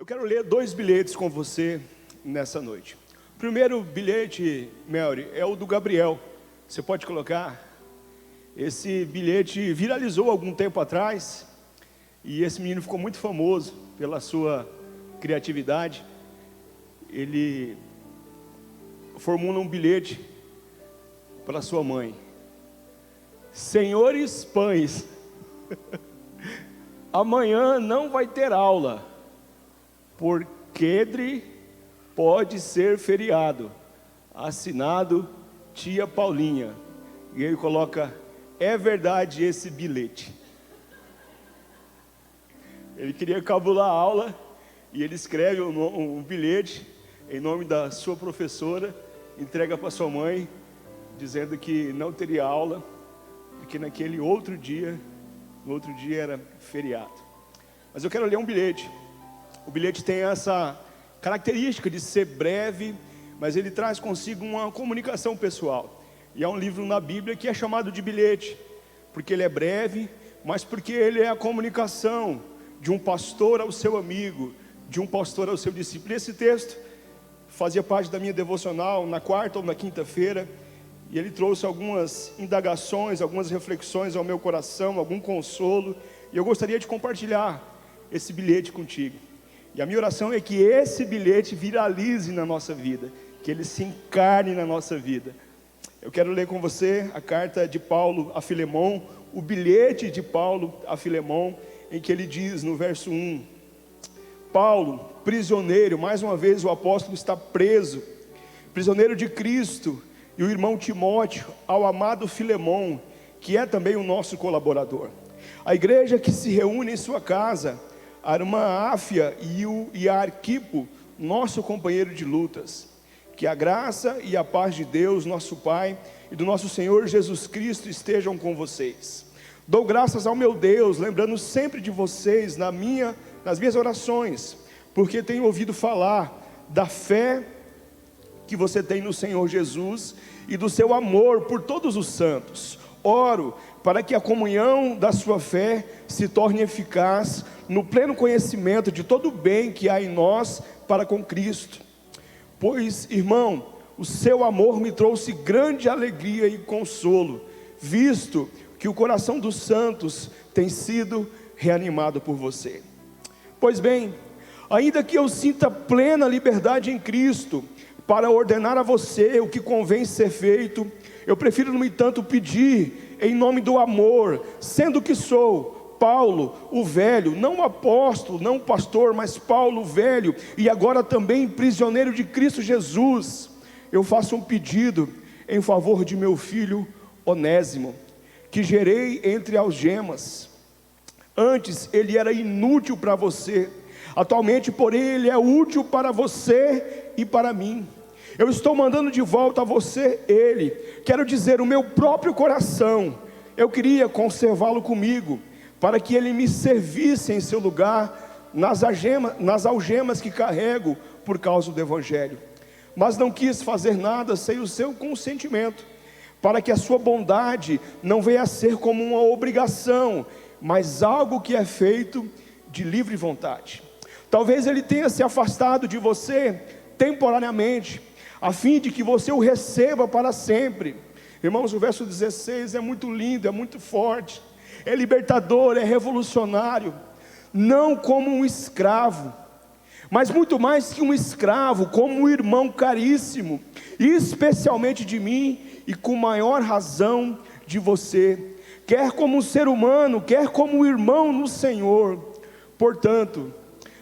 Eu quero ler 2 bilhetes com você nessa noite. O primeiro bilhete, Mary, é o do Gabriel. Você pode colocar? Esse bilhete viralizou algum tempo atrás e esse menino ficou muito famoso pela sua criatividade. Ele formula um bilhete para sua mãe: Senhores pães, amanhã não vai ter aula, porque pode ser feriado. Assinado tia Paulinha. E ele coloca: é verdade esse bilhete. Ele queria cabular a aula e ele escreve um bilhete em nome da sua professora, entrega para sua mãe, dizendo que não teria aula, porque naquele outro dia, no outro dia era feriado. Mas eu quero ler um bilhete. O bilhete tem essa característica de ser breve, mas ele traz consigo uma comunicação pessoal. E é um livro na Bíblia que é chamado de bilhete, porque ele é breve, mas porque ele é a comunicação de um pastor ao seu amigo, de um pastor ao seu discípulo. Esse texto fazia parte da minha devocional na quarta ou na quinta-feira, e ele trouxe algumas indagações, algumas reflexões ao meu coração, algum consolo, e eu gostaria de compartilhar esse bilhete contigo. E a minha oração é que esse bilhete viralize na nossa vida, que ele se encarne na nossa vida. Eu quero ler com você a carta de Paulo a Filemon, o bilhete de Paulo a Filemon, em que ele diz no verso 1: Paulo, prisioneiro, mais uma vez o apóstolo está preso, prisioneiro de Cristo, e o irmão Timóteo, ao amado Filemon, que é também o nosso colaborador. A igreja que se reúne em sua casa, a irmã Áfia e a Arquipo, nosso companheiro de lutas. Que a graça e a paz de Deus, nosso Pai, e do nosso Senhor Jesus Cristo estejam com vocês. Dou graças ao meu Deus, lembrando sempre de vocês nas minhas orações, porque tenho ouvido falar da fé que você tem no Senhor Jesus e do seu amor por todos os santos. Oro para que a comunhão da sua fé se torne eficaz no pleno conhecimento de todo o bem que há em nós para com Cristo. Pois, irmão, o seu amor me trouxe grande alegria e consolo, visto que o coração dos santos tem sido reanimado por você. Pois bem, ainda que eu sinta plena liberdade em Cristo para ordenar a você o que convém ser feito, eu prefiro, no entanto, pedir em nome do amor, sendo que sou Paulo, o velho, não apóstolo, não pastor, mas Paulo, o velho, e agora também prisioneiro de Cristo Jesus. Eu faço um pedido em favor de meu filho Onésimo, que gerei entre algemas. Antes ele era inútil para você, atualmente, porém, ele é útil para você e para mim. Eu estou mandando de volta a você ele, quero dizer, o meu próprio coração. Eu queria conservá-lo comigo, para que ele me servisse em seu lugar nas algemas que carrego por causa do Evangelho. Mas não quis fazer nada sem o seu consentimento, para que a sua bondade não venha a ser como uma obrigação, mas algo que é feito de livre vontade. Talvez ele tenha se afastado de você temporariamente, a fim de que você o receba para sempre. Irmãos, o verso 16 é muito lindo, é muito forte, é libertador, é revolucionário. Não como um escravo, mas muito mais que um escravo, como um irmão caríssimo, especialmente de mim e com maior razão de você, quer como um ser humano, quer como um irmão no Senhor. Portanto,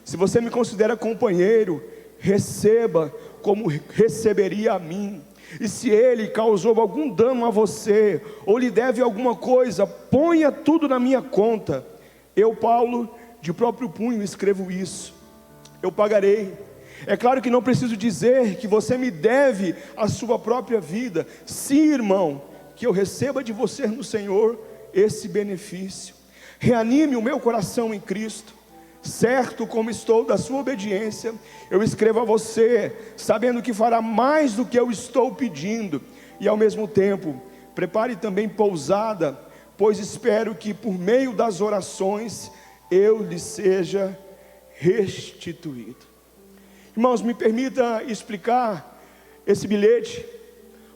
se você me considera companheiro, receba como receberia a mim. E se ele causou algum dano a você, ou lhe deve alguma coisa, ponha tudo na minha conta. Eu, Paulo, de próprio punho escrevo isso. Eu pagarei. É claro que não preciso dizer que você me deve a sua própria vida. Sim, irmão, que eu receba de você no Senhor esse benefício. Reanime o meu coração em Cristo. Certo como estou da sua obediência, eu escrevo a você, sabendo que fará mais do que eu estou pedindo. E ao mesmo tempo, prepare também pousada, pois espero que por meio das orações eu lhe seja restituído. Irmãos, me permita explicar esse bilhete.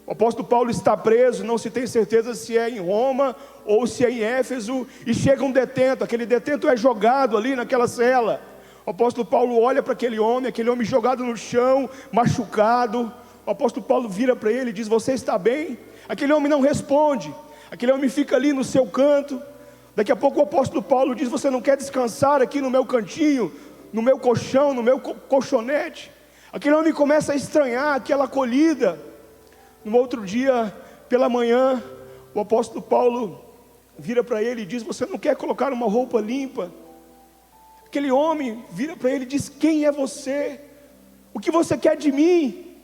O apóstolo Paulo está preso, não se tem certeza se é em Roma ou se é em Éfeso, e chega um detento, aquele detento é jogado ali naquela cela. O apóstolo Paulo olha para aquele homem jogado no chão, machucado. O apóstolo Paulo vira para ele e diz: você está bem? Aquele homem não responde, aquele homem fica ali no seu canto. Daqui a pouco o apóstolo Paulo diz: você não quer descansar aqui no meu cantinho, no meu colchão, no meu colchonete? Aquele homem começa a estranhar aquela acolhida. No outro dia, pela manhã, o apóstolo Paulo vira para ele e diz: você não quer colocar uma roupa limpa? Aquele homem vira para ele e diz: quem é você? O que você quer de mim?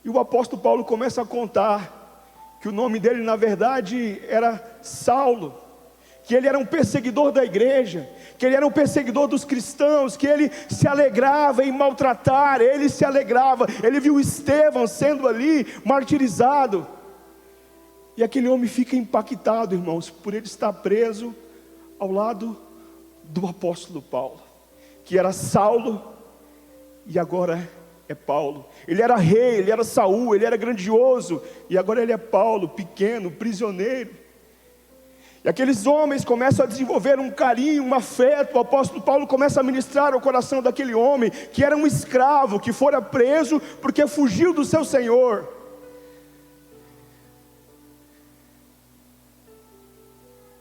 E o apóstolo Paulo começa a contar que o nome dele na verdade era Saulo, que ele era um perseguidor da igreja, que ele era um perseguidor dos cristãos, que ele se alegrava em maltratar, ele viu Estevão sendo ali martirizado. E aquele homem fica impactado, irmãos, por ele estar preso ao lado do apóstolo Paulo, que era Saulo e agora é Paulo. Ele era rei, ele era Saul, ele era grandioso, e agora ele é Paulo, pequeno, prisioneiro. E aqueles homens começam a desenvolver um carinho, um afeto. O apóstolo Paulo começa a ministrar ao coração daquele homem, que era um escravo, que fora preso porque fugiu do seu senhor.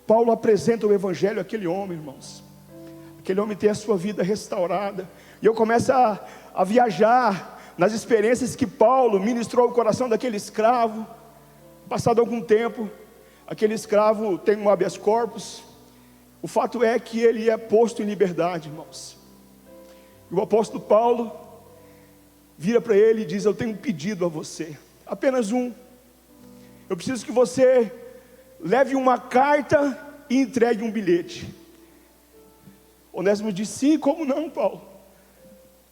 Paulo apresenta o evangelho àquele homem, irmãos. Aquele homem tem a sua vida restaurada. E eu começo a viajar nas experiências que Paulo ministrou ao coração daquele escravo. Passado algum tempo, aquele escravo tem um habeas corpus. O fato é que ele é posto em liberdade, irmãos. E o apóstolo Paulo vira para ele e diz: eu tenho um pedido a você, apenas um. Eu preciso que você leve uma carta e entregue um bilhete. Onésimo disse: sim, como não, Paulo?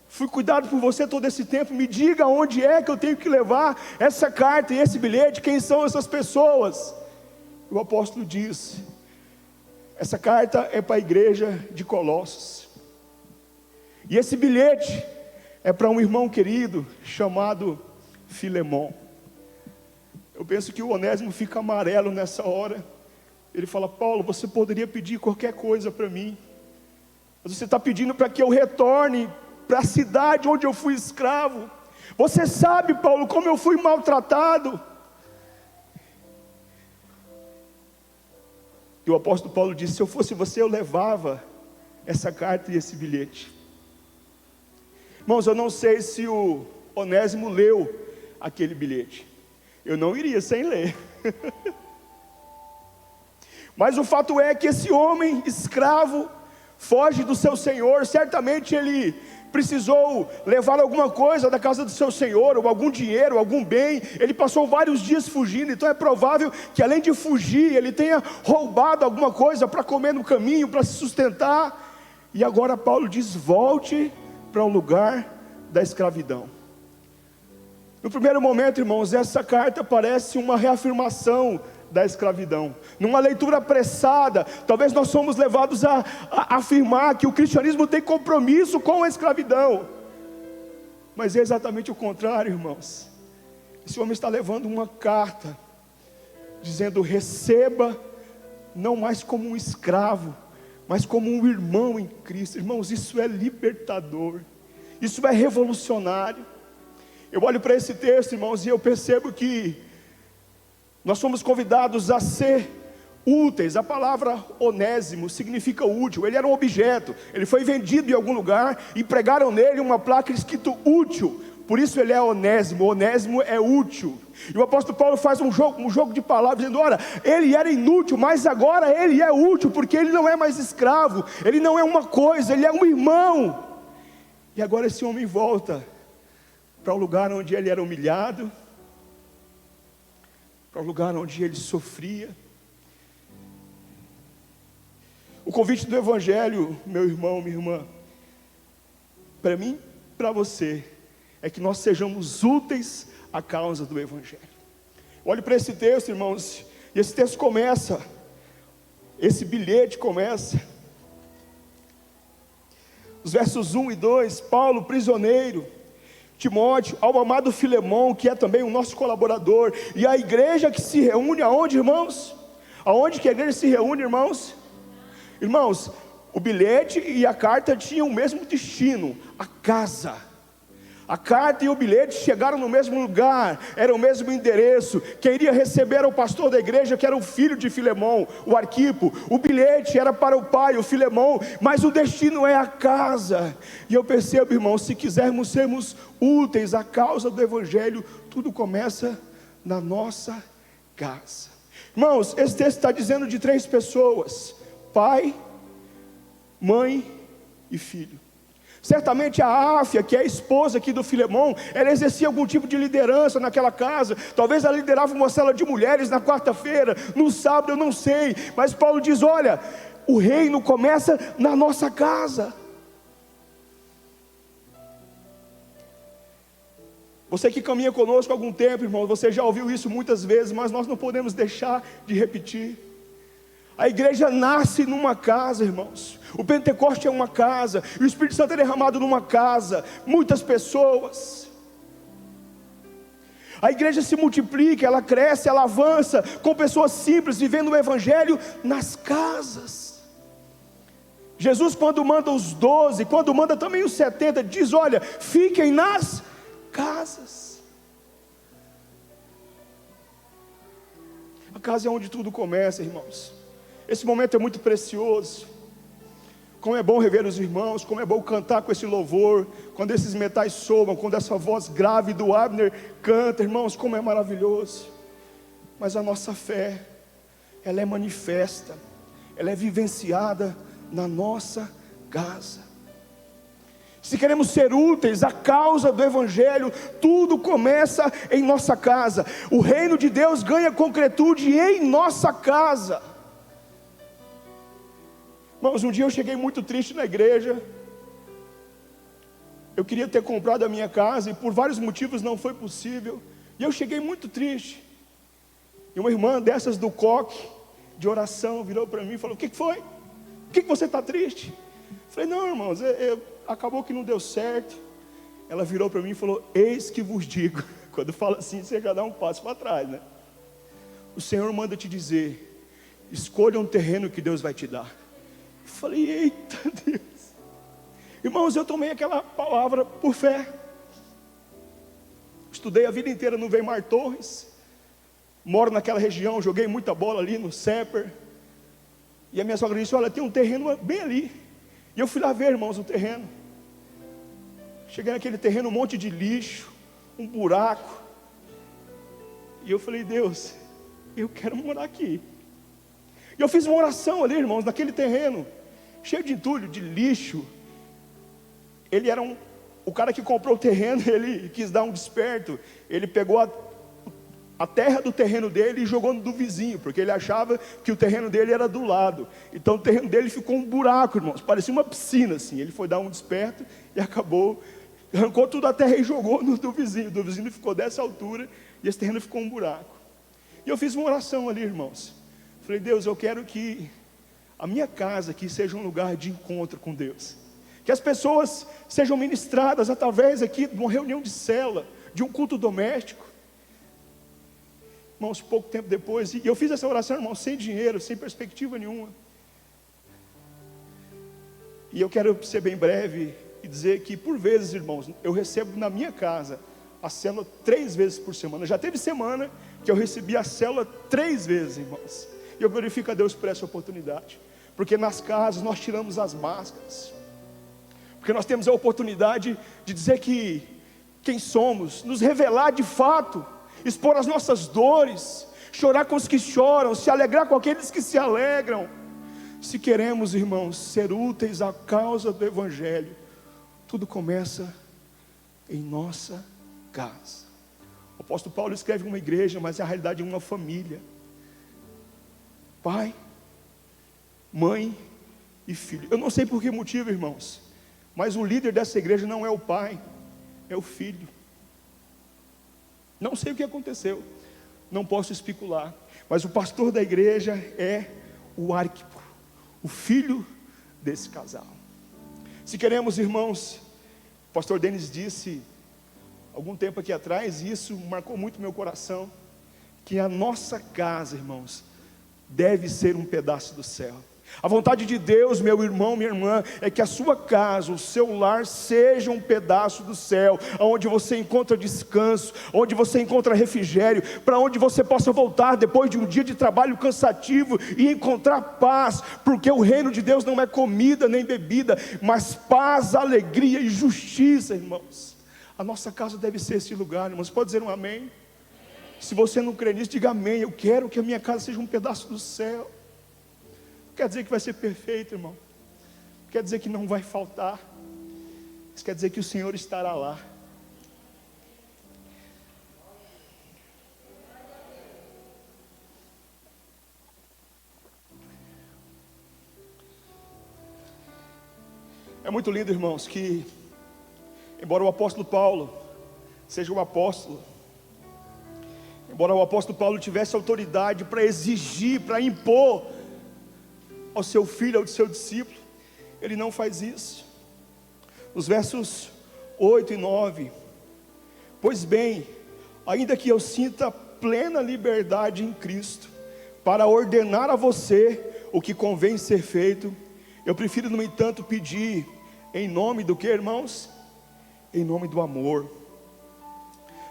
Fui cuidado por você todo esse tempo, me diga onde é que eu tenho que levar essa carta e esse bilhete, quem são essas pessoas? O apóstolo diz: essa carta é para a igreja de Colossos, e esse bilhete é para um irmão querido chamado Filemon. Eu penso que o Onésimo fica amarelo nessa hora. Ele fala: Paulo, você poderia pedir qualquer coisa para mim, mas você está pedindo para que eu retorne para a cidade onde eu fui escravo. Você sabe, Paulo, como eu fui maltratado. E o apóstolo Paulo disse: se eu fosse você, eu levava essa carta e esse bilhete. Irmãos, eu não sei se o Onésimo leu aquele bilhete. Eu não iria sem ler. Mas o fato é que esse homem escravo foge do seu senhor. Certamente ele precisou levar alguma coisa da casa do seu senhor, ou algum dinheiro, algum bem. Ele passou vários dias fugindo, então é provável que além de fugir, ele tenha roubado alguma coisa para comer no caminho, para se sustentar. E agora Paulo diz: volte para o lugar da escravidão. No primeiro momento, irmãos, essa carta parece uma reafirmação da escravidão. Numa leitura apressada, talvez nós somos levados a afirmar que o cristianismo tem compromisso com a escravidão. Mas é exatamente o contrário, irmãos. Esse homem está levando uma carta dizendo: receba não mais como um escravo, mas como um irmão em Cristo. Irmãos, isso é libertador, isso é revolucionário. Eu olho para esse texto, irmãos, e eu percebo que nós somos convidados a ser úteis. A palavra Onésimo significa útil. Ele era um objeto, ele foi vendido em algum lugar e pregaram nele uma placa escrito útil. Por isso ele é Onésimo. Onésimo é útil. E o apóstolo Paulo faz um jogo de palavras, dizendo: ora, ele era inútil, mas agora ele é útil, porque ele não é mais escravo, ele não é uma coisa, ele é um irmão. E agora esse homem volta para o lugar onde ele era humilhado, para o lugar onde ele sofria. O convite do evangelho, meu irmão, minha irmã, para mim, para você, é que nós sejamos úteis à causa do evangelho. Olhe para esse texto, irmãos, e esse texto começa, esse bilhete começa: os versos 1 e 2, Paulo, prisioneiro, Timóteo, ao amado Filemão, que é também o nosso colaborador, e a igreja que se reúne aonde, irmãos? Aonde que a igreja se reúne, irmãos? Irmãos, o bilhete e a carta tinham o mesmo destino, a casa. A carta e o bilhete chegaram no mesmo lugar, era o mesmo endereço. Quem iria receber era o pastor da igreja, que era o filho de Filemão, o Arquipo. O bilhete era para o pai, o Filemão, mas o destino é a casa. E eu percebo, irmãos, se quisermos sermos úteis à causa do evangelho, tudo começa na nossa casa. Irmãos, esse texto está dizendo de 3 pessoas: pai, mãe e filho. Certamente a Áfia, que é a esposa aqui do Filemão, ela exercia algum tipo de liderança naquela casa. Talvez ela liderava uma célula de mulheres na quarta-feira, no sábado, eu não sei. Mas Paulo diz: olha, o reino começa na nossa casa. Você que caminha conosco há algum tempo, irmão, você já ouviu isso muitas vezes, mas nós não podemos deixar de repetir. A igreja nasce numa casa, irmãos. O Pentecoste é uma casa, e o Espírito Santo é derramado numa casa, muitas pessoas. A igreja se multiplica, ela cresce, ela avança, com pessoas simples, vivendo o evangelho nas casas. Jesus, quando manda os 12, quando manda também os 70, diz: olha, fiquem nas casas. A casa é onde tudo começa, irmãos. Esse momento é muito precioso. Como é bom rever os irmãos, como é bom cantar com esse louvor, quando esses metais soam, quando essa voz grave do Abner canta, irmãos, como é maravilhoso. Mas a nossa fé, ela é manifesta, ela é vivenciada na nossa casa. Se queremos ser úteis à causa do evangelho, tudo começa em nossa casa. O reino de Deus ganha concretude em nossa casa. Irmãos, um dia eu cheguei muito triste na igreja. Eu queria ter comprado a minha casa e por vários motivos não foi possível. E eu cheguei muito triste. E uma irmã dessas do coque, de oração, virou para mim e falou: o que foi? Por que você está triste? Eu falei: não, irmãos, acabou que não deu certo. Ela virou para mim e falou: eis que vos digo. Quando fala assim, você já dá um passo para trás, né? O Senhor manda te dizer: escolha um terreno que Deus vai te dar. Eu falei: eita Deus. Irmãos, eu tomei aquela palavra por fé. Estudei a vida inteira no Weimar Torres, moro naquela região, joguei muita bola ali no Seper. E a minha sogra disse: olha, tem um terreno bem ali. E eu fui lá ver, irmãos, o terreno. Cheguei naquele terreno, um monte de lixo, um buraco. E eu falei: Deus, eu quero morar aqui. E eu fiz uma oração ali, irmãos, naquele terreno, cheio de entulho, de lixo. Ele era o cara que comprou o terreno, ele quis dar um desperto. Ele pegou a terra do terreno dele e jogou no do vizinho, porque ele achava que o terreno dele era do lado. Então o terreno dele ficou um buraco, irmãos, parecia uma piscina assim. Ele foi dar um desperto e acabou, arrancou tudo a terra e jogou no do vizinho. O do vizinho ficou dessa altura e esse terreno ficou um buraco. E eu fiz uma oração ali, irmãos. Falei: Deus, eu quero que a minha casa aqui seja um lugar de encontro com Deus. Que as pessoas sejam ministradas através aqui de uma reunião de célula, de um culto doméstico. Irmãos, pouco tempo depois, e eu fiz essa oração, irmãos, sem dinheiro, sem perspectiva nenhuma. E eu quero ser bem breve e dizer que, por vezes, irmãos, eu recebo na minha casa a célula 3 vezes por semana. Já teve semana que eu recebi a célula 3 vezes, irmãos. E eu glorifico a Deus por essa oportunidade. Porque nas casas nós tiramos as máscaras. Porque nós temos a oportunidade de dizer quem somos, nos revelar de fato, expor as nossas dores, chorar com os que choram, se alegrar com aqueles que se alegram. Se queremos, irmãos, ser úteis à causa do evangelho, tudo começa em nossa casa. O apóstolo Paulo escreve uma igreja, mas é a realidade de uma família. Pai, mãe e filho. Eu não sei por que motivo, irmãos, mas o líder dessa igreja não é o pai, é o filho. Não sei o que aconteceu, não posso especular, mas o pastor da igreja é o Arquipo, o filho desse casal. Se queremos, irmãos, o pastor Denis disse algum tempo aqui atrás, e isso marcou muito meu coração, que a nossa casa, irmãos, deve ser um pedaço do céu. A vontade de Deus, meu irmão, minha irmã, é que a sua casa, o seu lar, seja um pedaço do céu, onde você encontra descanso, onde você encontra refrigério, para onde você possa voltar depois de um dia de trabalho cansativo e encontrar paz, porque o reino de Deus não é comida nem bebida, mas paz, alegria e justiça, irmãos. A nossa casa deve ser esse lugar, irmãos. Pode dizer um amém? Se você não crê nisso, diga amém. Eu quero que a minha casa seja um pedaço do céu. Quer dizer que vai ser perfeito, irmão. Quer dizer que não vai faltar. Isso quer dizer que o Senhor estará lá. É muito lindo, irmãos, que embora o apóstolo Paulo seja um apóstolo, embora o apóstolo Paulo tivesse autoridade para exigir, para impor ao seu filho, ao seu discípulo, ele não faz isso. Nos versos 8 e 9, pois bem, ainda que eu sinta plena liberdade em Cristo, para ordenar a você o que convém ser feito, eu prefiro, no entanto, pedir, em nome do que, irmãos? Em nome do amor.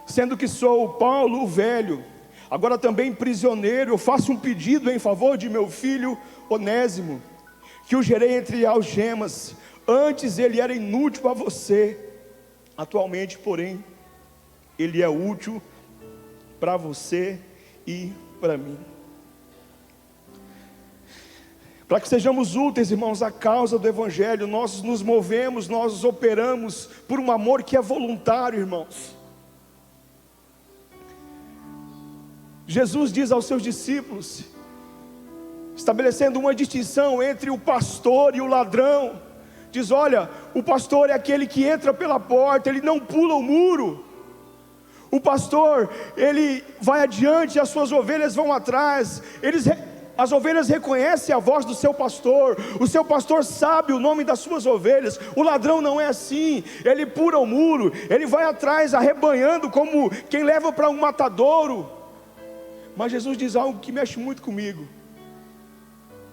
Sendo que sou Paulo o velho, agora também prisioneiro, eu faço um pedido em favor de meu filho Onésimo, que o gerei entre algemas. Antes ele era inútil a você, atualmente, porém, ele é útil para você e para mim. Para que sejamos úteis, irmãos, à causa do Evangelho, nós nos movemos, nós operamos por um amor que é voluntário, irmãos. Jesus diz aos seus discípulos, estabelecendo uma distinção entre o pastor e o ladrão, diz: olha, o pastor é aquele que entra pela porta, ele não pula o muro. O pastor, ele vai adiante, as suas ovelhas vão atrás. As ovelhas reconhecem a voz do seu pastor, o seu pastor sabe o nome das suas ovelhas. O ladrão não é assim, ele pula o muro, ele vai atrás arrebanhando como quem leva para um matadouro. Mas Jesus diz algo que mexe muito comigo.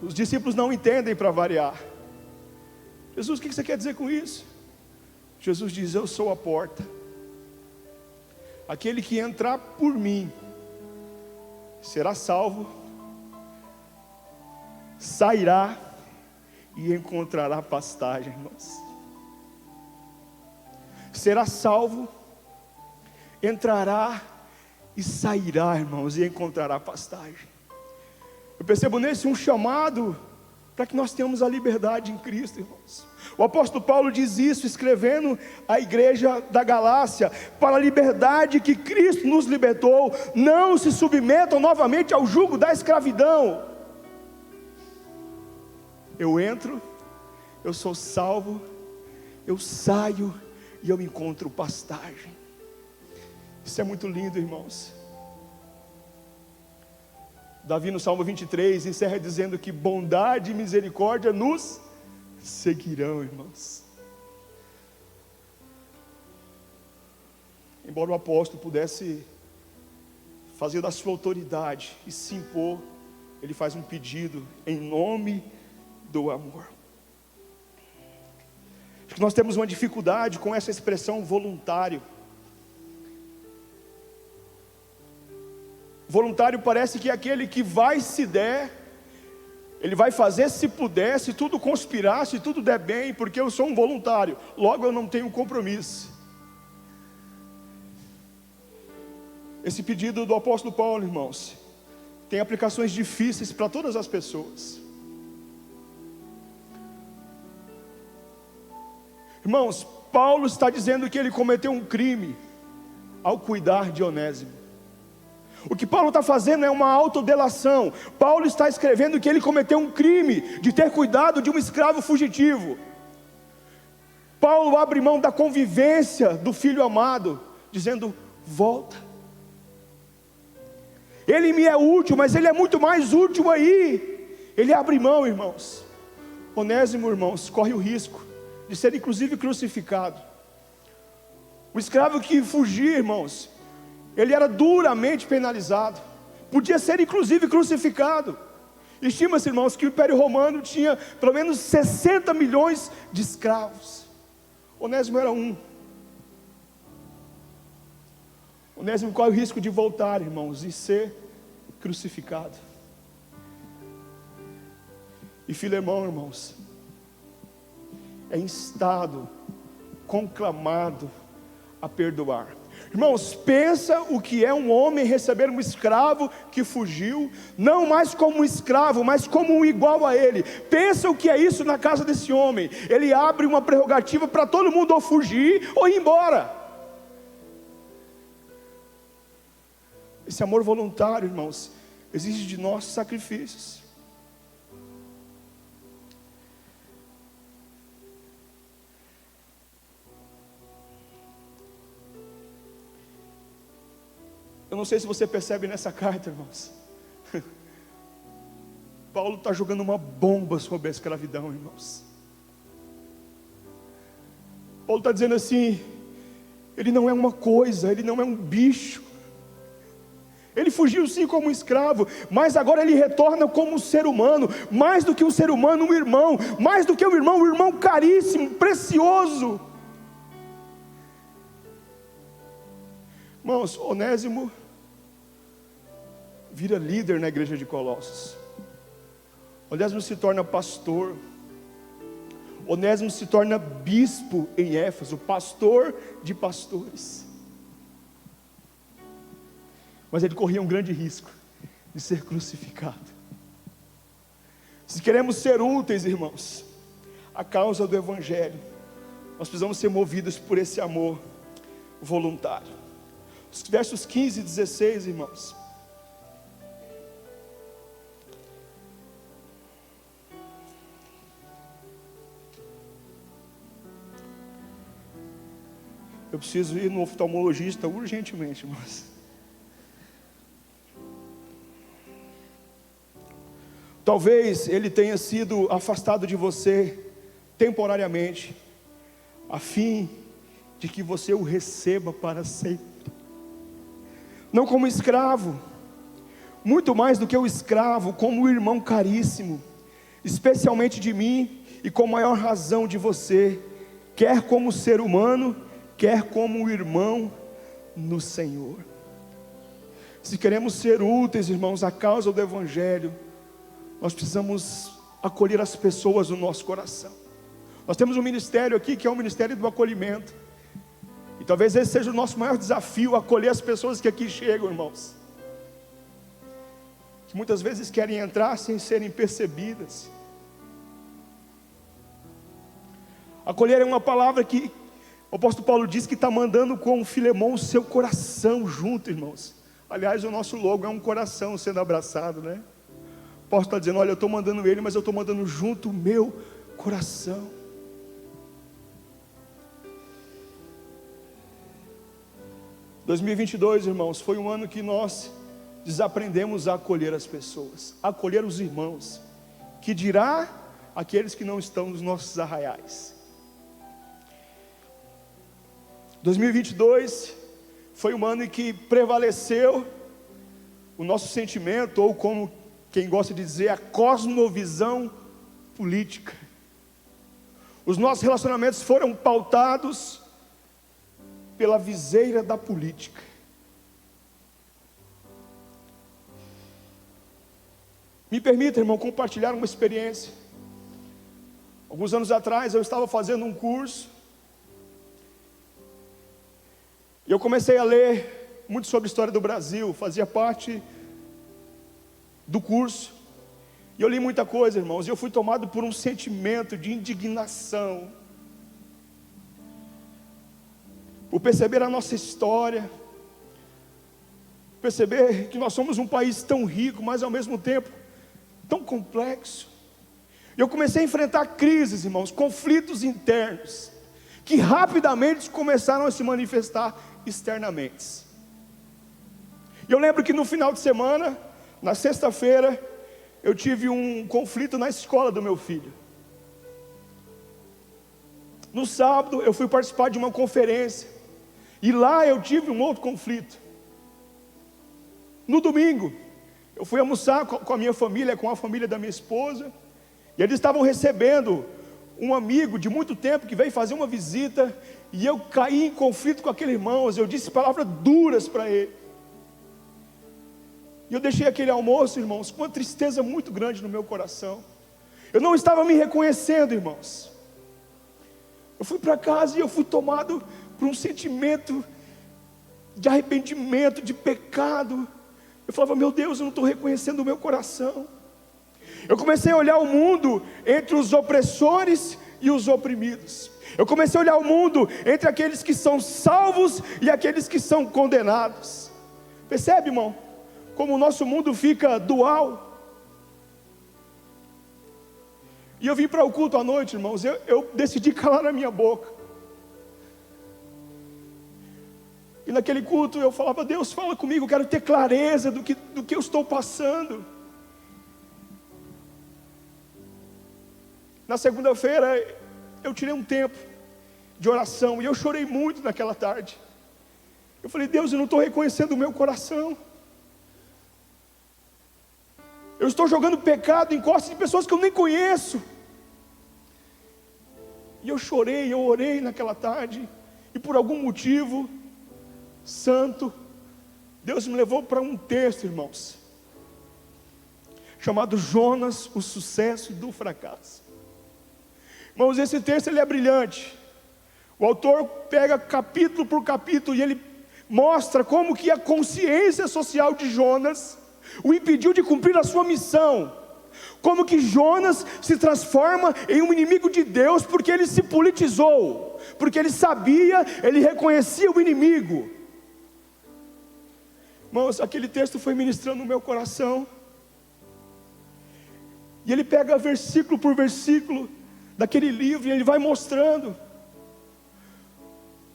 Os discípulos não entendem, para variar. Jesus, o que você quer dizer com isso? Jesus diz: eu sou a porta. Aquele que entrar por mim será salvo, sairá e encontrará pastagem, irmãos. Será salvo, entrará e sairá, irmãos, e encontrará pastagem. Eu percebo nesse um chamado para que nós tenhamos a liberdade em Cristo, irmãos. O apóstolo Paulo diz isso, escrevendo à igreja da Galácia: para a liberdade que Cristo nos libertou, não se submetam novamente ao jugo da escravidão. Eu entro, eu sou salvo, eu saio e eu encontro pastagem. Isso é muito lindo, irmãos. Davi no Salmo 23 encerra dizendo que bondade e misericórdia nos seguirão, irmãos. Embora o apóstolo pudesse fazer da sua autoridade e se impor, ele faz um pedido em nome do amor. Acho que nós temos uma dificuldade com essa expressão voluntário. Voluntário parece que é aquele que vai se der, ele vai fazer se puder, se tudo conspirar, se tudo der bem, porque eu sou um voluntário, logo eu não tenho compromisso. Esse pedido do apóstolo Paulo, irmãos, tem aplicações difíceis para todas as pessoas. Irmãos, Paulo está dizendo que ele cometeu um crime ao cuidar de Onésimo. O que Paulo está fazendo é uma autodelação. Paulo está escrevendo que ele cometeu um crime de ter cuidado de um escravo fugitivo. Paulo abre mão da convivência do filho amado, dizendo: volta. Ele me é útil, mas ele é muito mais útil aí. Ele abre mão, irmãos. Onésimo, irmãos, corre o risco de ser inclusive crucificado. O escravo que fugia, irmãos, ele era duramente penalizado, podia ser inclusive crucificado. Estima-se, irmãos, que o Império Romano tinha pelo menos 60 milhões de escravos. Onésimo era um. Onésimo corre o risco de voltar, irmãos, e ser crucificado. E Filemão, irmãos, é instado, conclamado a perdoar. Irmãos, pensa o que é um homem receber um escravo que fugiu, não mais como um escravo, mas como um igual a ele. Pensa o que é isso na casa desse homem. Ele abre uma prerrogativa para todo mundo ou fugir ou ir embora. Esse amor voluntário, irmãos, exige de nós sacrifícios. Eu não sei se você percebe nessa carta, irmãos. Paulo está jogando uma bomba sobre a escravidão, irmãos. Paulo está dizendo assim: ele não é uma coisa, ele não é um bicho. Ele fugiu sim como um escravo, mas agora ele retorna como um ser humano, mais do que um ser humano, um irmão, mais do que um irmão caríssimo, precioso. Irmãos, Onésimo vira líder na igreja de Colossos. Onésimo se torna pastor. Onésimo se torna bispo em Éfeso, pastor de pastores. Mas ele corria um grande risco de ser crucificado. Se queremos ser úteis, irmãos, à causa do Evangelho, nós precisamos ser movidos por esse amor voluntário. Os versos 15 e 16, irmãos. Eu preciso ir no oftalmologista urgentemente, irmãos. Talvez ele tenha sido afastado de você temporariamente, a fim de que você o receba para sempre. Não como escravo, muito mais do que o escravo, como um irmão caríssimo, especialmente de mim e com maior razão de você, quer como ser humano, quer como um irmão no Senhor. Se queremos ser úteis, irmãos, à causa do Evangelho, nós precisamos acolher as pessoas no nosso coração. Nós temos um ministério aqui que é o ministério do acolhimento. E talvez esse seja o nosso maior desafio, acolher as pessoas que aqui chegam, irmãos. Que muitas vezes querem entrar sem serem percebidas. Acolher é uma palavra que o apóstolo Paulo diz que está mandando com Filemão o seu coração junto, irmãos. Aliás, o nosso logo é um coração sendo abraçado, né? O apóstolo está dizendo: olha, eu estou mandando ele, mas eu estou mandando junto o meu coração. Em 2022, irmãos, foi um ano que nós desaprendemos a acolher as pessoas, a acolher os irmãos, que dirá aqueles que não estão nos nossos arraiais. 2022 foi um ano em que prevaleceu o nosso sentimento, ou como quem gosta de dizer, a cosmovisão política. Os nossos relacionamentos foram pautados pela viseira da política. Me permita, irmão, compartilhar uma experiência. Alguns anos atrás eu estava fazendo um curso, e eu comecei a ler muito sobre a história do Brasil, fazia parte do curso, e eu li muita coisa, irmãos, e eu fui tomado por um sentimento de indignação, por perceber a nossa história, perceber que nós somos um país tão rico, mas ao mesmo tempo tão complexo. E eu comecei a enfrentar crises, irmãos, conflitos internos, que rapidamente começaram a se manifestar externamente. E eu lembro que no final de semana, na sexta-feira, eu tive um conflito na escola do meu filho. No sábado eu fui participar de uma conferência, e lá eu tive um outro conflito. No domingo, eu fui almoçar com a minha família, com a família da minha esposa, e eles estavam recebendo um amigo de muito tempo que veio fazer uma visita, e eu caí em conflito com aquele irmão. Eu disse palavras duras para ele, e eu deixei aquele almoço, irmãos, com uma tristeza muito grande no meu coração. Eu não estava me reconhecendo, irmãos. Eu fui para casa e eu fui tomado por um sentimento de arrependimento, de pecado. Eu falava, meu Deus, eu não estou reconhecendo o meu coração. Eu comecei a olhar o mundo entre os opressores e os oprimidos. Eu comecei a olhar o mundo entre aqueles que são salvos e aqueles que são condenados. Percebe, irmão, como o nosso mundo fica dual? E eu vim para o culto à noite, irmãos, eu decidi calar a minha boca. E naquele culto eu falava, Deus, fala comigo, eu quero ter clareza do que eu estou passando. Na segunda-feira eu tirei um tempo de oração, e eu chorei muito naquela tarde. Eu falei, Deus, eu não estou reconhecendo o meu coração. Eu estou jogando pecado em costas de pessoas que eu nem conheço. E eu chorei, eu orei naquela tarde, e por algum motivo santo, Deus me levou para um texto, irmãos, chamado Jonas, o sucesso do fracasso. Irmãos, esse texto ele é brilhante. O autor pega capítulo por capítulo e ele mostra como que a consciência social de Jonas o impediu de cumprir a sua missão. Como que Jonas se transforma em um inimigo de Deus porque ele se politizou, porque ele sabia, ele reconhecia o inimigo. Irmãos, aquele texto foi ministrando no meu coração, e ele pega versículo por versículo daquele livro, e ele vai mostrando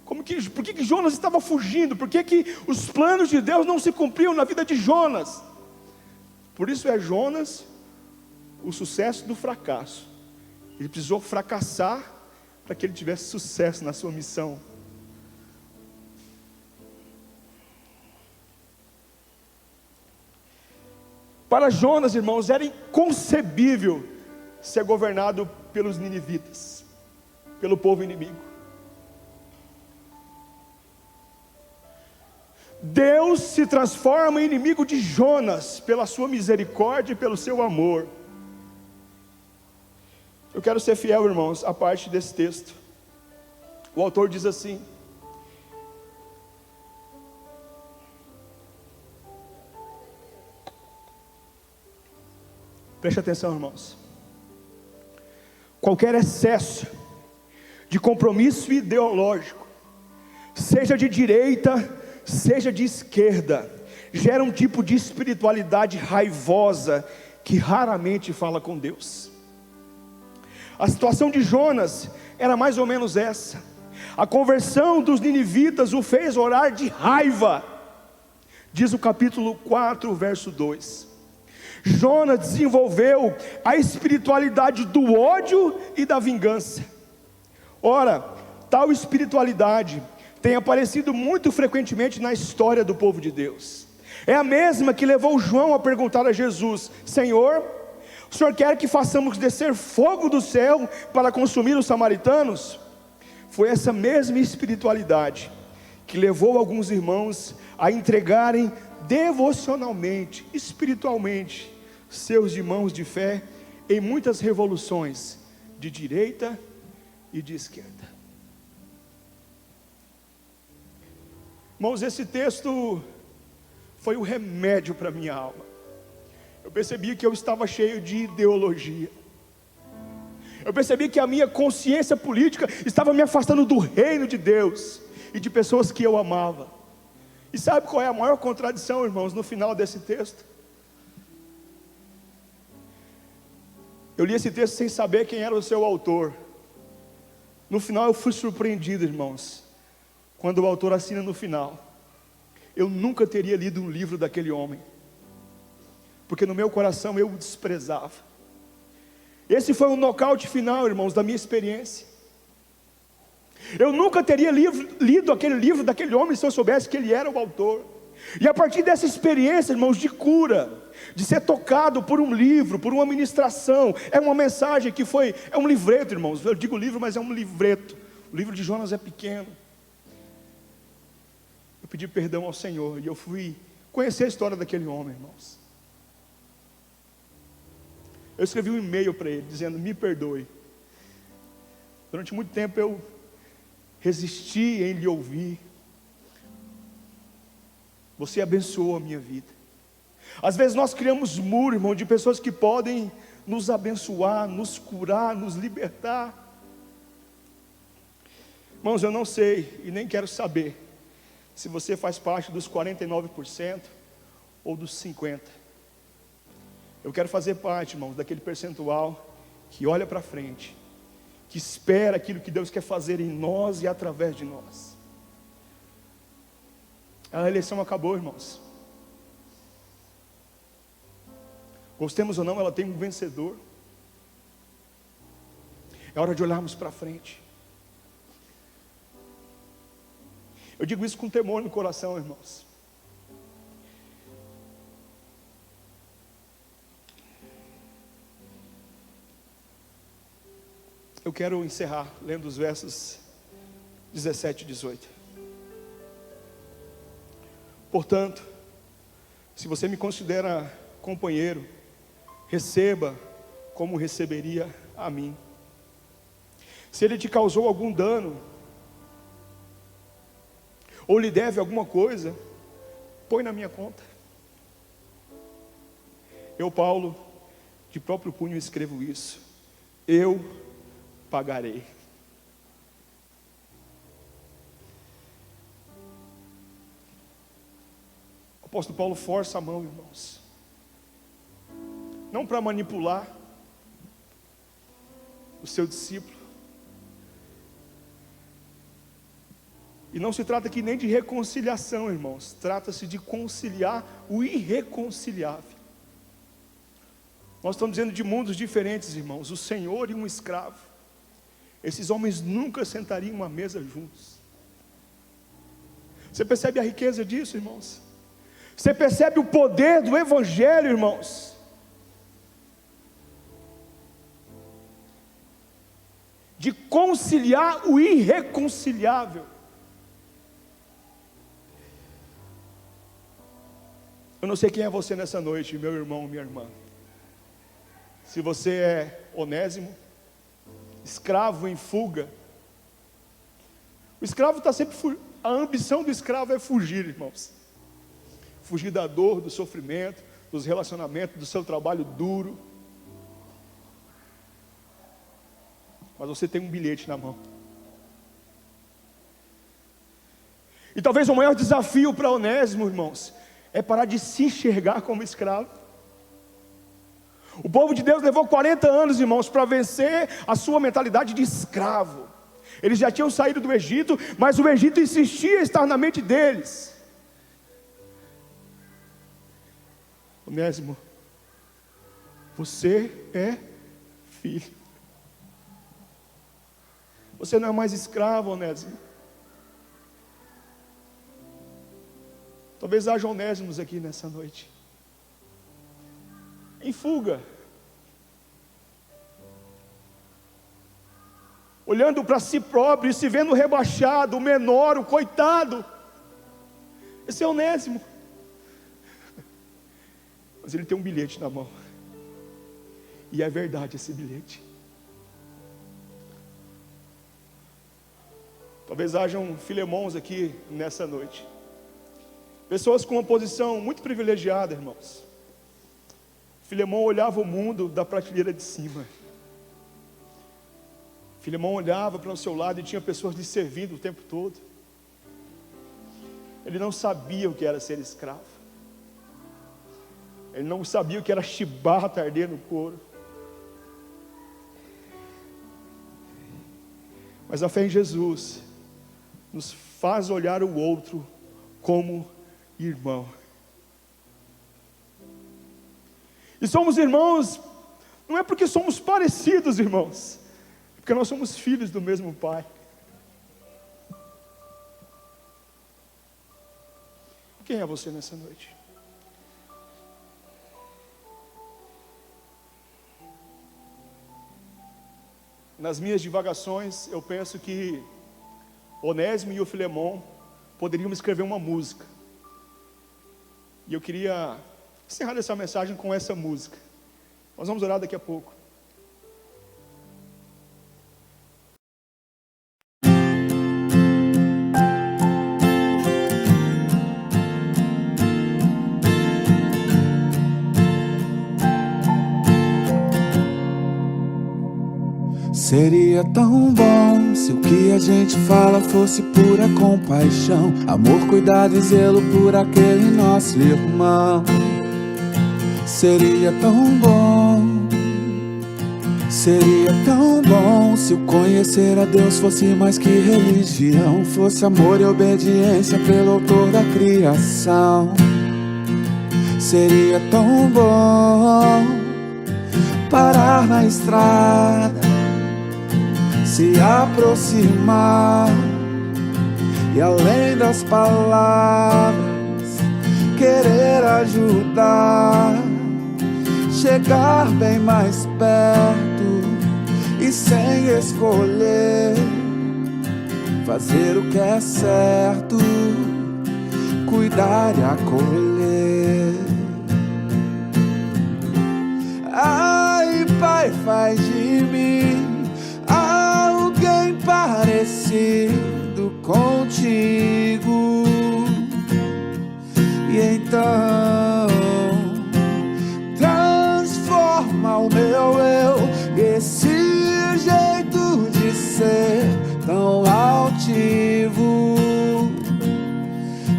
por que Jonas estava fugindo, por que os planos de Deus não se cumpriam na vida de Jonas. Por isso é Jonas, o sucesso do fracasso. Ele precisou fracassar para que ele tivesse sucesso na sua missão. Para Jonas, irmãos, era inconcebível ser governado pelos ninivitas, pelo povo inimigo. Deus se transforma em inimigo de Jonas pela sua misericórdia e pelo seu amor. Eu quero ser fiel, irmãos, à parte desse texto. O autor diz assim: preste atenção, irmãos. Qualquer excesso de compromisso ideológico, seja de direita, seja de esquerda, gera um tipo de espiritualidade raivosa que raramente fala com Deus. A situação de Jonas era mais ou menos essa. A conversão dos ninivitas o fez orar de raiva. Diz o capítulo 4, verso 2. Jonas desenvolveu a espiritualidade do ódio e da vingança. Ora, tal espiritualidade tem aparecido muito frequentemente na história do povo de Deus. É a mesma que levou João a perguntar a Jesus: Senhor, o Senhor quer que façamos descer fogo do céu para consumir os samaritanos? Foi essa mesma espiritualidade que levou alguns irmãos a entregarem devocionalmente, espiritualmente, seus irmãos de fé em muitas revoluções de direita e de esquerda. Irmãos, esse texto foi o remédio para a minha alma. Eu percebi que eu estava cheio de ideologia. Eu percebi que a minha consciência política estava me afastando do reino de Deus e de pessoas que eu amava. E sabe qual é a maior contradição, irmãos, no final desse texto? Eu li esse texto sem saber quem era o seu autor. No final eu fui surpreendido, irmãos, quando o autor assina no final: eu nunca teria lido um livro daquele homem, porque no meu coração eu o desprezava. Esse foi o nocaute final, irmãos, da minha experiência. Eu nunca teria lido aquele livro daquele homem se eu soubesse que ele era o autor. E a partir dessa experiência, irmãos, de cura, de ser tocado por um livro, por uma ministração, é uma mensagem que é um livreto, irmãos. Eu digo livro, mas é um livreto. O livro de Jonas é pequeno. Eu pedi perdão ao Senhor e eu fui conhecer a história daquele homem, irmãos. Eu escrevi um e-mail para ele dizendo: me perdoe. Durante muito tempo eu resisti em lhe ouvir. Você abençoou a minha vida. Às vezes nós criamos muro, irmão, de pessoas que podem nos abençoar, nos curar, nos libertar. Irmãos, eu não sei e nem quero saber se você faz parte dos 49% ou dos 50%. Eu quero fazer parte, irmãos, daquele percentual que olha para frente, que espera aquilo que Deus quer fazer em nós e através de nós. A eleição acabou, irmãos. Gostemos ou não, ela tem um vencedor. É hora de olharmos para frente. Eu digo isso com temor no coração, irmãos. Eu quero encerrar lendo os versos 17 e 18. Portanto, se você me considera companheiro, receba como receberia a mim. Se ele te causou algum dano, ou lhe deve alguma coisa, põe na minha conta. Eu, Paulo, de próprio punho escrevo isso: eu pagarei. O apóstolo Paulo força a mão, irmãos, não para manipular o seu discípulo. E não se trata aqui nem de reconciliação, irmãos. Trata-se de conciliar o irreconciliável. Nós estamos dizendo de mundos diferentes, irmãos. O Senhor e um escravo. Esses homens nunca sentariam em uma mesa juntos. Você percebe a riqueza disso, irmãos? Você percebe o poder do Evangelho, irmãos? De conciliar o irreconciliável. Eu não sei quem é você nessa noite, meu irmão, minha irmã. Se você é Onésimo, escravo em fuga. O escravo está sempre a ambição do escravo é fugir, irmãos. Fugir da dor, do sofrimento, dos relacionamentos, do seu trabalho duro. Mas você tem um bilhete na mão. E talvez o maior desafio para Onésimo, irmãos, é parar de se enxergar como escravo. O povo de Deus levou 40 anos, irmãos, para vencer a sua mentalidade de escravo. Eles já tinham saído do Egito, mas o Egito insistia em estar na mente deles. Onésimo, você é filho. Você não é mais escravo, Onésimo. Talvez haja Onésimos aqui nessa noite, em fuga, olhando para si próprio e se vendo rebaixado, o menor, o coitado. Esse é Onésimo. Mas ele tem um bilhete na mão, e é verdade esse bilhete. Talvez hajam Filemons aqui nessa noite, pessoas com uma posição muito privilegiada, irmãos. Filemão olhava o mundo da prateleira de cima. Filemão olhava para o seu lado e tinha pessoas lhe servindo o tempo todo. Ele não sabia o que era ser escravo. Ele não sabia o que era chibata arder no couro. Mas a fé em Jesus nos faz olhar o outro como irmão. E somos irmãos, não é porque somos parecidos, irmãos, é porque nós somos filhos do mesmo Pai. Quem é você nessa noite? Nas minhas divagações, eu penso que Onésimo e o Filemon poderiam escrever uma música. E eu queria encerrar essa mensagem com essa música. Nós vamos orar daqui a pouco. Seria tão bom se o que a gente fala fosse pura compaixão, amor, cuidado e zelo por aquele nosso irmão. Seria tão bom, seria tão bom se o conhecer a Deus fosse mais que religião, fosse amor e obediência pelo autor da criação. Seria tão bom parar na estrada, se aproximar e além das palavras querer ajudar, chegar bem mais perto e sem escolher fazer o que é certo, cuidar e acolher. Ai, Pai, faz de mim alguém parecido contigo, e então transforma o meu eu, esse jeito de ser tão altivo.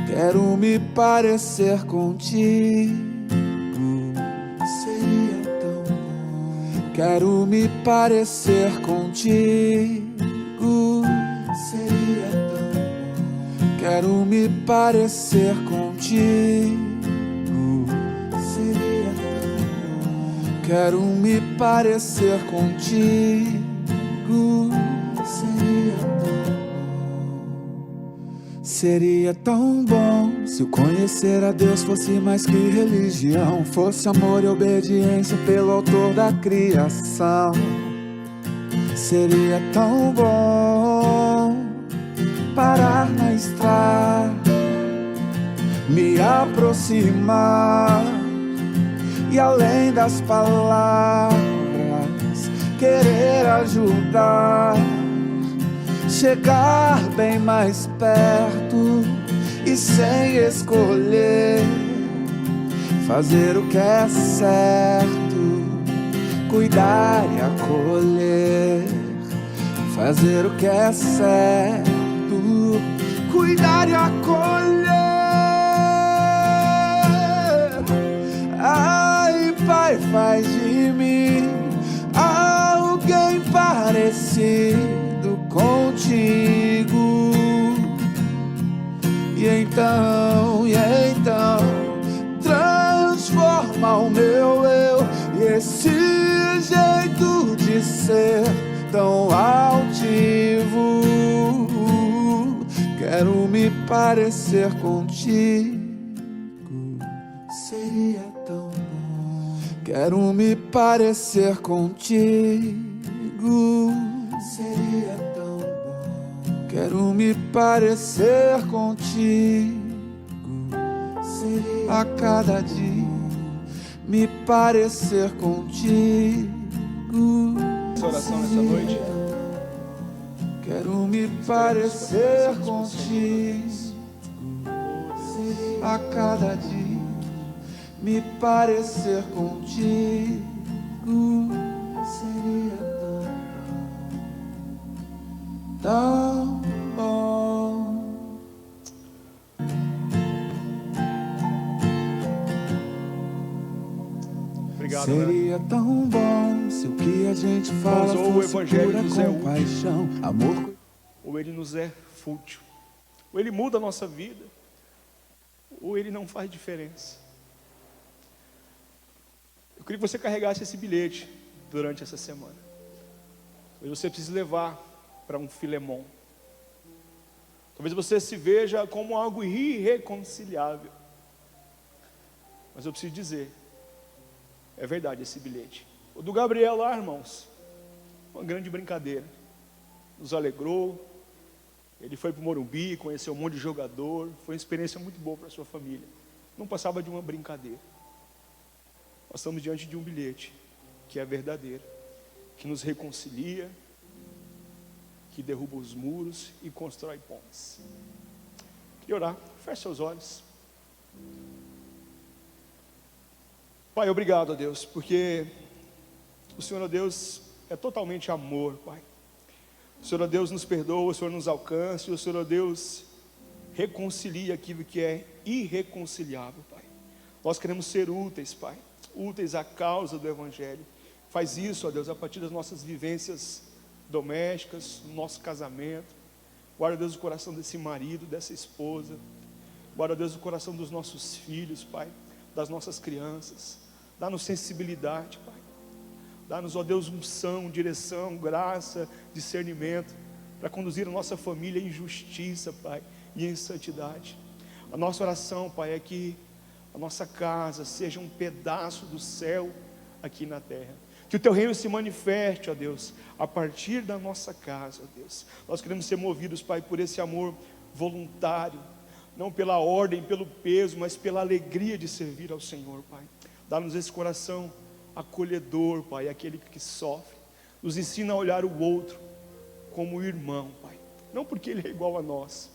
Quero me parecer contigo, seria tão bom. Quero me parecer contigo, seria tão bom. Quero me parecer contigo, seria tão bom. Quero me parecer contigo, seria tão bom. Seria tão bom se o conhecer a Deus fosse mais que religião, fosse amor e obediência pelo autor da criação. Seria tão bom parar na estrada, me aproximar e além das palavras querer ajudar, chegar bem mais perto e sem escolher fazer o que é certo, cuidar e acolher. Fazer o que é certo, cuidar e acolher. Ai, Pai, faz de mim alguém parecido contigo, e então transforma o meu eu, e esse jeito de ser tão altivo. Quero me parecer contigo, seria tão bom. Quero me parecer contigo, seria tão bom. Quero me parecer contigo, seria a cada dia me parecer contigo. Essa oração nessa noite. Quero me parecer contigo, a cada dia me parecer contigo, seria tão bom. Obrigado, seria tão bom se o que a gente fala ou o fosse evangelho pura nos é útil, compaixão, amor, ou ele nos é fútil, ou ele muda a nossa vida, ou ele não faz diferença. Eu queria que você carregasse esse bilhete durante essa semana. Talvez você precise levar para um Filemon. Talvez você se veja como algo irreconciliável. Mas eu preciso dizer, é verdade esse bilhete. O do Gabriel lá, irmãos, uma grande brincadeira. Nos alegrou. Ele foi para o Morumbi, conheceu um monte de jogador. Foi uma experiência muito boa para a sua família. Não passava de uma brincadeira. Nós estamos diante de um bilhete que é verdadeiro, que nos reconcilia, que derruba os muros e constrói pontes. Queria orar. Feche seus olhos. Pai, obrigado a Deus, porque o Senhor, ó Deus, é totalmente amor, Pai. O Senhor, ó Deus, nos perdoa, o Senhor nos alcança, e o Senhor, ó Deus, reconcilia aquilo que é irreconciliável, Pai. Nós queremos ser úteis, Pai, úteis à causa do Evangelho. Faz isso, ó Deus, a partir das nossas vivências domésticas, no nosso casamento. Guarda, Deus, o coração desse marido, dessa esposa. Guarda, Deus, o coração dos nossos filhos, Pai, das nossas crianças. Dá-nos sensibilidade, Pai. Dá-nos, ó Deus, unção, direção, graça, discernimento, para conduzir a nossa família em justiça, Pai, e em santidade. A nossa oração, Pai, é que a nossa casa seja um pedaço do céu aqui na terra. Que o Teu reino se manifeste, ó Deus, a partir da nossa casa, ó Deus. Nós queremos ser movidos, Pai, por esse amor voluntário, não pela ordem, pelo peso, mas pela alegria de servir ao Senhor, Pai. Dá-nos esse coração acolhedor, Pai, aquele que sofre. Nos ensina a olhar o outro como irmão, Pai. Não porque ele é igual a nós,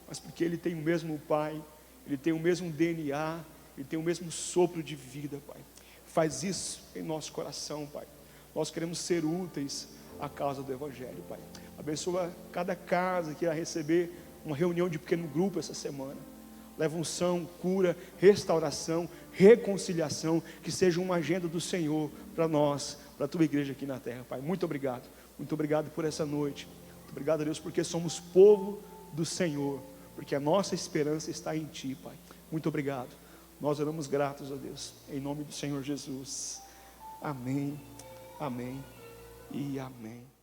mas porque ele tem o mesmo Pai, ele tem o mesmo DNA, ele tem o mesmo sopro de vida, Pai. Faz isso em nosso coração, Pai. Nós queremos ser úteis à causa do Evangelho, Pai. Abençoa cada casa que irá receber uma reunião de pequeno grupo essa semana. Leva unção, cura, restauração, reconciliação, que seja uma agenda do Senhor para nós, para a Tua igreja aqui na terra, Pai. Muito obrigado por essa noite. Muito obrigado, Deus, porque somos povo do Senhor, porque a nossa esperança está em Ti, Pai. Muito obrigado. Nós oramos gratos a Deus, em nome do Senhor Jesus. Amém, amém e amém.